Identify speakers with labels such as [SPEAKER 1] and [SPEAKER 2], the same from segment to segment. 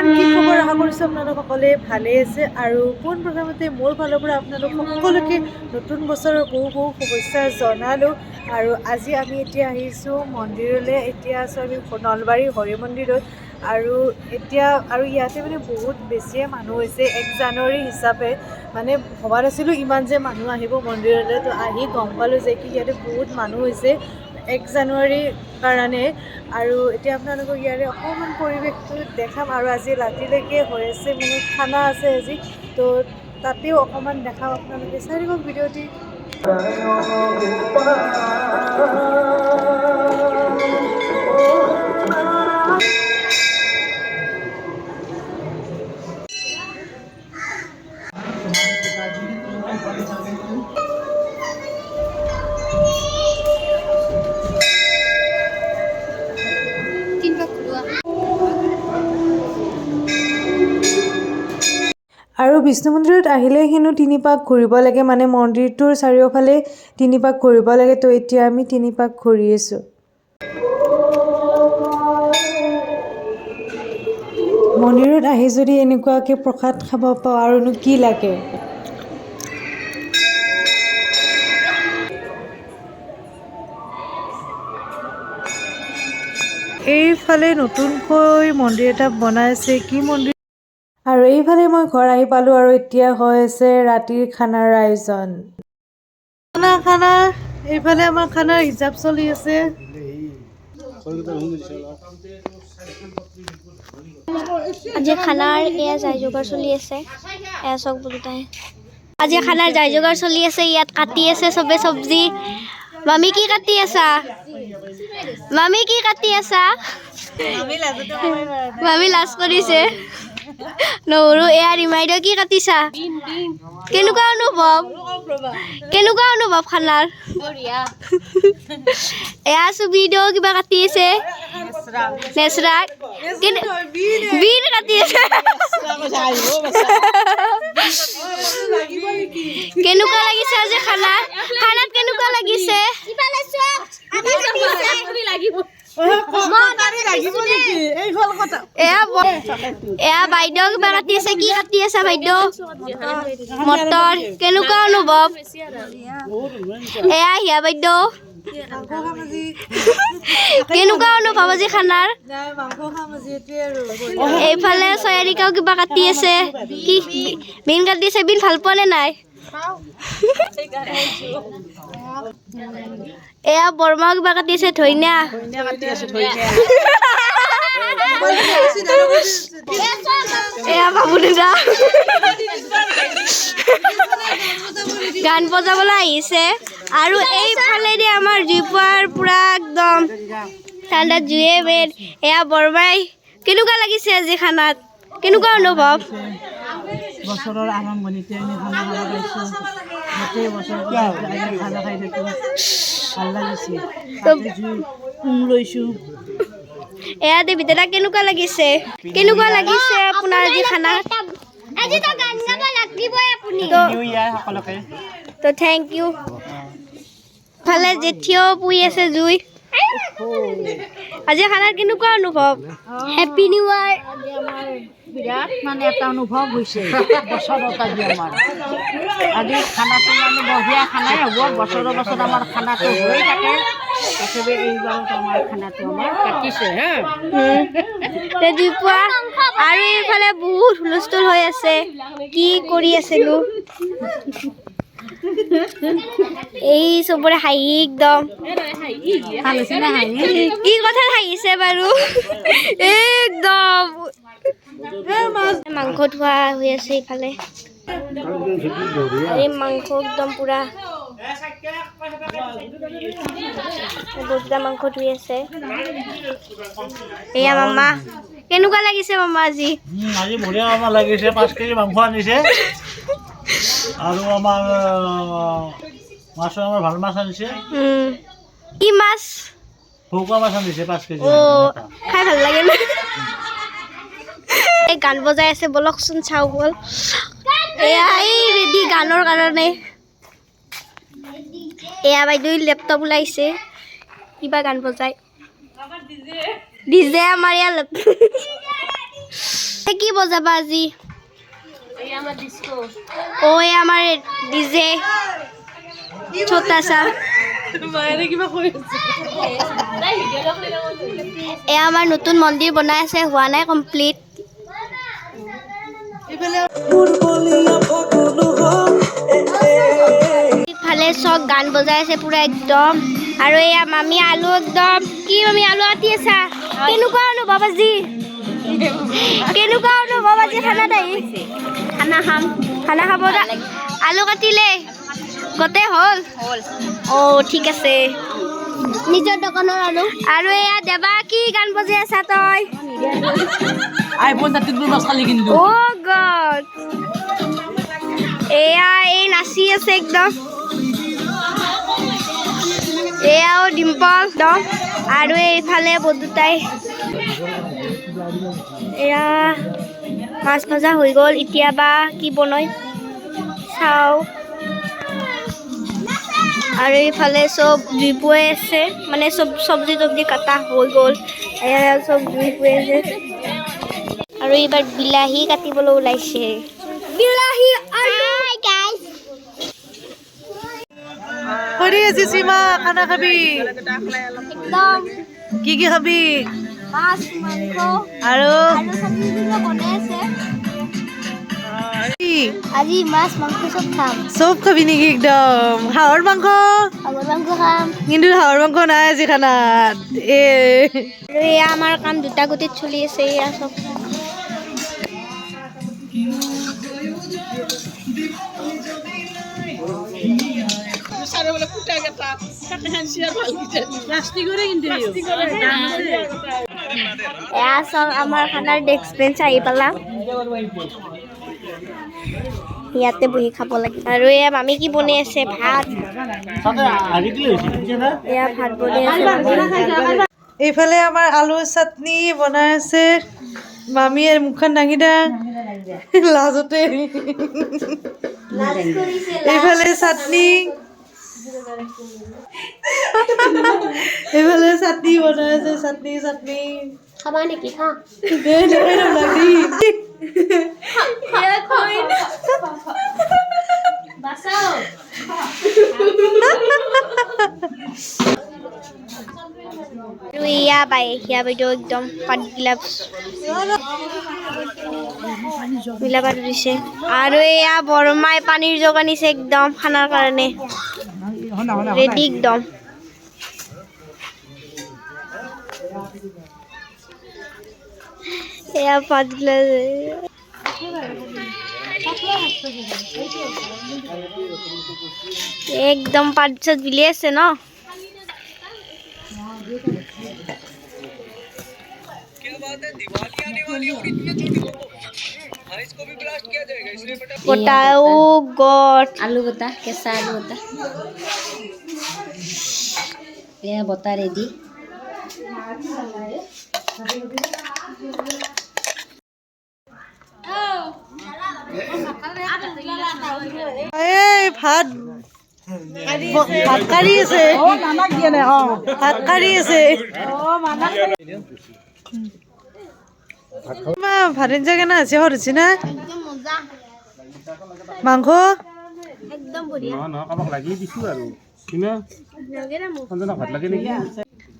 [SPEAKER 1] everyone কি খবৰ আশা কৰিছোঁ আপোনালোক সকলোৱে ভালেই আছে আৰু পোনপ্ৰথমতে মোৰ ফালৰ পৰা আপোনালোক সকলোকে নতুন বছৰৰ বহু শুভেচ্ছা জনালোঁ আৰু আজি আমি এতিয়া আহিছোঁ মন্দিৰলৈ এতিয়া আছোঁ আমি নলবাৰী হৰি মন্দিৰত আৰু এতিয়া আৰু ইয়াতে মানে বহুত বেছিয়ে মানুহ হৈছে 1 জানুৱাৰী হিচাপে মানে ভবা নাছিলোঁ ইমান যে মানুহ আহিব মন্দিৰলৈ তো আহি গম পালোঁ যে কি ইয়াতে বহুত মানুহ হৈছে 1 জানুৱাৰীৰ কাৰণে আৰু এতিয়া আপোনালোকক ইয়াৰে অকণমান পৰিৱেশটো দেখাম আৰু আজি ৰাতিলৈকে হৈ আছে মানে খানা আছে আজি তো তাতেও অকণমান দেখাম আপোনালোকে চাই থাকক ভিডিঅ'টি আৰু বিষ্ণু মন্দিৰত আহিলে হেনো 3 পাক ঘূৰিব লাগে মানে মন্দিৰটোৰ চাৰিওফালে 3 পাক ঘূৰিব লাগে তো এতিয়া আমি 3 পাক ঘূৰি আছোঁ মন্দিৰত আহি যদি এনেকুৱাকৈ প্ৰসাদ খাব পাওঁ আৰুনো কি লাগে এইফালে নতুনকৈ মন্দিৰ এটা বনাইছে কি মন্দিৰ আৰু এইফালে মই ঘৰ আহি পালোঁ আৰু এতিয়া হৈ আছে ৰাতিৰ খানাৰ আয়োজন খানা এইফালে আমাৰ খানাৰ হিচাপ চলি আছে
[SPEAKER 2] আজি খানাৰ এয়া যাই যোগাৰ চলি আছে এয়া চক বুলুতাই আজি খানাৰ যাই যোগাৰ চলি আছে ইয়াত কাটি আছে সবে সবজি মামি কি কাটি আছা মামি লাজ কৰিছে নহৰু এয়া ৰিমাইডাৰ কি কাটিছা কেনেকুৱা অনুভৱ খানাৰ এয়া সুবিধা কিবা কাটি আছে নেচৰাক বিন কাটি আছে কেনেকুৱা লাগিছে আজি খানাত কেনেকুৱা লাগিছে এয়া বাইদেউ কিবা কাটি আছে কি কাটি আছে বাইদেউ মটৰ কেনেকুৱা অনুভৱ এয়া হিয়া বাইদেউ কেনেকুৱা অনুভৱ আজি খানাৰ এইফালে চয়াৰিকাও কিবা কাটি আছে কি বিন কাটি আছে বিন ভাল পোৱা নে নাই এয়া বৰমাও কিবা কাটি আছে ধইনা এয়া বাবু দাদা গান বজাবলৈ আহিছে আৰু এইফালেদি আমাৰ জুইপুৱাৰ পুৰা একদম ঠাণ্ডাত জুয়ে মেইন এয়া বৰমাই কেনেকুৱা লাগিছে আজি খানাত কেনেকুৱা অনুভৱ
[SPEAKER 1] বছৰৰ আৰম্ভণিতে আমি খানা খাব পাইছোঁ গোটেই বছৰ খানা খাই থাকোঁ ভাল লাগিছে লৈছোঁ
[SPEAKER 2] এয়া দেৱী দাদা কেনেকুৱা লাগিছে আপোনাৰ আজি খানা তো থেংক ইউ ফালে জেঠিও পুই আছে জুই আজি খানাৰ কেনেকুৱা অনুভৱ হেপী নিউ ইয়াৰ
[SPEAKER 1] বিৰাট মানে এটা অনুভৱ হৈছে বছৰত আজি আমাৰ আজি খানাটো মানে বঢ়িয়া খানাই হ'ব বছৰত আমাৰ খানাটো হৈ থাকে তথাপি এইবাৰত আমাৰ খানাটো আমাৰ কাটিছে
[SPEAKER 2] জুইপুৱা আৰু এইফালে বহুত হুলস্থুল হৈ আছে কি কৰি আছেনো এই চবৰে হাঁহি একদম কি কথা হাঁহিছে বাৰু একদম মাংস ধোৱা হৈ আছে এইফালে এই মাংস একদম পুৰা দুটা মাংস ধুই আছে এয়া মামা কেনেকুৱা লাগিছে মামা আজি
[SPEAKER 1] বঢ়িয়া আমাৰ লাগিছে 5 কেজি মাংস আনিছে আৰু আমাৰ মাছৰ ভাল মাছ আনিছে
[SPEAKER 2] কি মাছ
[SPEAKER 1] ভকুৱা মাছ আনিছে 5 কেজি
[SPEAKER 2] খাই ভাল লাগে না এই গান বজাই আছে বলকচোন চাও বল এয়া এই ৰেডি গানৰ কাৰণে এয়া বাইদেউ লেপটপ ওলাইছে কিবা গান বজাই ডিজে আমাৰ ইয়াত বজাবা আজি ঐ আমাৰ ডিজে ছোটা সা
[SPEAKER 1] মায়ে কিবা কৈ আছে
[SPEAKER 2] এয়া আমাৰ নতুন মন্দিৰ বনাই আছে হোৱা নাই কমপ্লিট ইফালে চব গান বজাই আছে পুৰা একদম আৰু এয়া মামী আলু একদম কি মামী আলু কাটি আছা কেনেকুৱা অনুভৱ আজি খানা খাব আলু কাটিলে গোটেই হ'ল অ' ঠিক আছে নিজৰ দোকানৰ আলু আৰু এয়া দেৱা কি গান বজাই আছা তই
[SPEAKER 3] আইফোন 13 Pro Max খালি কিন্তু
[SPEAKER 2] অ' গড এয়া এই নাচি আছে একদম এয়াও ডিম্পল দম আৰু এইফালে বদুতাই এয়া মাছ ভজা হৈ গ'ল এতিয়া বা কি বনাই চাওঁ আৰু এইফালে চব জুই পুৱাই আছে মানে চব চব্জি তব্জি কাটা হৈ গ'ল এয়া চব জুই পুৱাই আছে আৰু এইবাৰ বিলাহী কাটিবলৈ ওলাইছে বিলাহী হাই গাইস
[SPEAKER 1] কৰি আছে সীমা খানা খাবি
[SPEAKER 2] একদম
[SPEAKER 1] কি খাবি
[SPEAKER 2] মাছ মাংস
[SPEAKER 1] আৰু
[SPEAKER 2] আৰু চব্জি বনাই আছে
[SPEAKER 1] কি
[SPEAKER 2] আজি মাছ মাংস চব খাম
[SPEAKER 1] চব খাবি নেকি একদম হাঁহৰ মাংস
[SPEAKER 2] আগৰ মাংস খাম
[SPEAKER 1] কিন্তু হাঁহৰ মাংস নাই আজি খানাত
[SPEAKER 2] আৰু এয়া আমাৰ কাম দুটা গতিত চলি আছে এয়া চব এয়া চব আমাৰ খানাৰ ডেস্ক বেঞ্চ আহি পালা ইয়াতে বহি খাব লাগে আৰু এয়া মামী কি বনাই আছে ভাত এয়া ভাত বনাই আছে
[SPEAKER 1] এইফালে আমাৰ আলু চাটনি বনাই আছে মামীয়ে মুখখন দাঙি দা লাজতে এইফালে চাটনি এইফালে চাটনি বনাই আছে চাটনি
[SPEAKER 2] খাবা নেকি খা
[SPEAKER 1] লাগি
[SPEAKER 2] আৰু এয়া সেয়া বাইদেউ একদম পাতগিলা মিলাবাত দিছে আৰু এয়া বৰমাই পানীৰ জগ আনিছে একদম খানাৰ কাৰণে ৰেডি একদম এয়া পাতগিলা একদম পাত চাত বিলি আছে ন গোটাও গট
[SPEAKER 4] आलू बता कैसा आलू बता ये बता रेडी
[SPEAKER 1] এই ভাত ভাত কাঢ়ি আছে ভাত কাঢ়ি আছে ভাত আঞ্জা কেনা আছে সরছি না মাংস
[SPEAKER 2] একদম বঢ়িয়া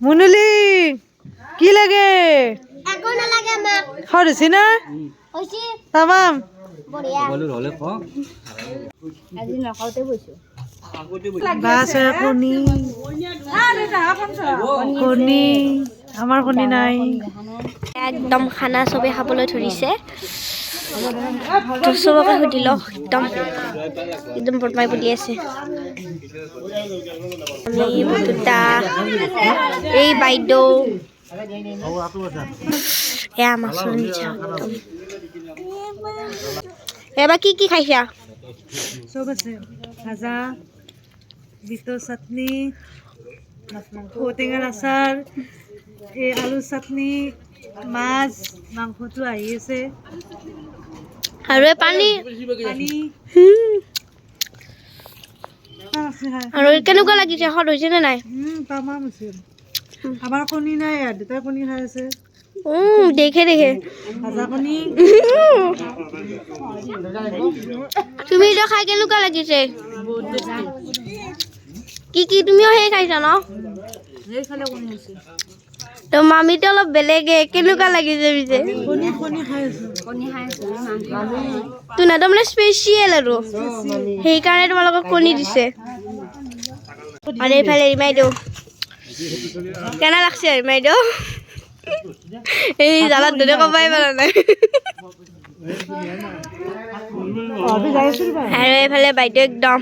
[SPEAKER 1] মুনুলি কি লাগে
[SPEAKER 2] একো নালাগে আমাক
[SPEAKER 1] সরছি না
[SPEAKER 2] হৈছে
[SPEAKER 1] তামাম
[SPEAKER 2] বঢ়িয়া
[SPEAKER 4] আজি নখাওতে বইছো
[SPEAKER 1] বাছ কণী কণী আমাৰ কণী নাই
[SPEAKER 2] একদম খানা চবে খাবলৈ ধৰিছে তো চবকে সুধি লওঁ একদম একদম বদমাই বুলি আছে আমি দুটা এই বাইদেউ এয়া মাছৰ নিচা একদম এবাৰ কি কি খাইছা
[SPEAKER 1] চব আছে ভাজা বিটৰ চাটনি ঔটেঙাৰ আচাৰ এই আলু চাটনি মাছ মাংসটো আহি আছে
[SPEAKER 2] আৰু এই পানী
[SPEAKER 1] পানী
[SPEAKER 2] আৰু কেনেকুৱা লাগিছে সদ হৈছে নে নাই
[SPEAKER 1] তামাম আছে আমাৰ কণী নাই দেউতাই কণী খাই আছে
[SPEAKER 2] দেখে দেখে
[SPEAKER 1] ভাজা কণী
[SPEAKER 2] তুমি এতিয়া খাই কেনেকুৱা লাগিছে
[SPEAKER 1] বহুত টেষ্টি
[SPEAKER 2] কি তুমিও সেই খাইছা ন
[SPEAKER 1] সেইফালে কণী হৈছে
[SPEAKER 2] তো মামিটো অলপ বেলেগে কেনেকুৱা লাগিছে পিছে
[SPEAKER 1] কণী খাই আছো
[SPEAKER 2] তোমাৰতো মানে স্পেচিয়েল আৰু সেইকাৰণে তোমালোকক কণী দিছে আৰু এইফালে ৰিমাইদেউ কেনে লাগছে ৰিমাইদেউ এই জালত ধুনে কবাই পৰা নাই আৰু এইফালে বাইদেউ একদম